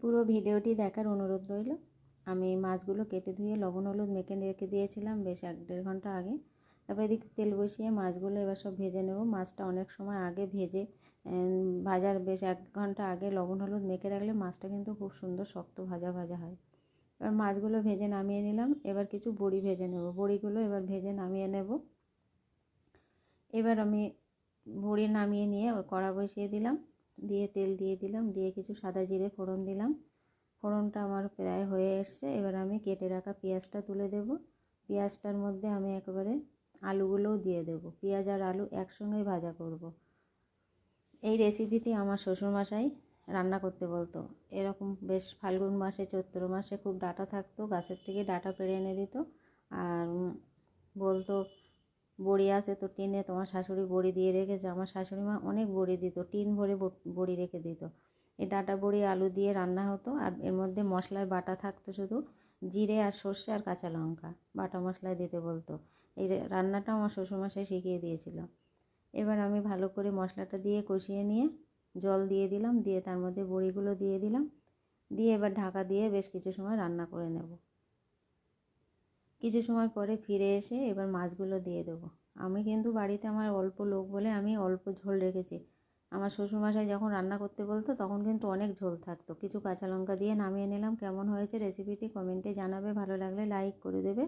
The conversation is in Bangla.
পুরো ভিডিওটি দেখার অনুরোধ রইল। আমি মাছগুলো কেটে ধুয়ে লবণ হলুদ মেখে রেখে দিয়েছিলাম বেশ 1-1.5 ঘন্টা আগে। তারপর এদিকে তেল বসিয়ে মাছগুলো এবার সব ভেজে নেব। মাছটা অনেক সময় আগে ভেজে ভাজার বেশ 1 ঘন্টা আগে লবণ হলুদ মেখে রাখলে মাছটা কিন্তু খুব সুন্দর শক্ত ভাজা ভাজা হয়। এবার মাছগুলো ভেজে নামিয়ে নিলাম। এবার কিছু বড়ি ভেজে নেব। বড়িগুলো এবার ভেজে নামিয়ে নেব। এবার আমি বড়ি নামিয়ে নিয়ে ওই কড়া বসিয়ে দিলাম, দিয়ে তেল দিয়ে দিলাম, দিয়ে কিছু সাদা জিরে ফোড়ন দিলাম। ফোড়নটা আমার প্রায় হয়ে এসছে। এবার আমি কেটে রাখা পেঁয়াজটা তুলে দেব। পেঁয়াজটার মধ্যে আমি একেবারে আলুগুলোও দিয়ে দেব। পেঁয়াজ আর আলু একসঙ্গেই ভাজা করব। এই রেসিপিটি আমার শ্বশুরমশাই রান্না করতে বলতো। এরকম বেশ ফাল্গুন মাসে চৈত্র মাসে খুব ডাঁটা থাকতো, গাছের থেকে ডাঁটা পেড়ে এনে দিত আর বলতো বড়ি আছে তো টিনে, তোমার শাশুড়ি বড়ি দিয়ে রেখেছে। আমার শাশুড়ি মা অনেক বড়ি দিত, টিন ভরে বড়ি রেখে দিত। এই ডাঁটা বড়ি আলু দিয়ে রান্না হতো আর এর মধ্যে মশলায় বাটা থাকতো শুধু জিরে আর সর্ষে আর কাঁচা লঙ্কা বাটা মশলায় দিতে বলতো। এই রান্নাটা আমার শ্বশুরমশাই শিখিয়ে দিয়েছিল। এবার আমি ভালো করে মশলাটা দিয়ে কষিয়ে নিয়ে জল দিয়ে দিলাম, দিয়ে তার মধ্যে বড়িগুলো দিয়ে দিলাম, দিয়ে এবার ঢাকা দিয়ে বেশ কিছু সময় রান্না করে নেব। কিছু সময় পরে ফিরে এসে এবার মাছগুলো দিয়ে দেবো। আমি কিন্তু বাড়িতে আমার অল্প লোক বলে আমি অল্প ঝোল রেখেছি। আমার শ্বশুরমশাই যখন রান্না করতে বলতো তখন কিন্তু অনেক ঝোল থাকতো। কিছু কাঁচা লঙ্কা দিয়ে নামিয়ে নিলাম। কেমন হয়েছে রেসিপিটি কমেন্টে জানাবে, ভালো লাগলে লাইক করে দেবে।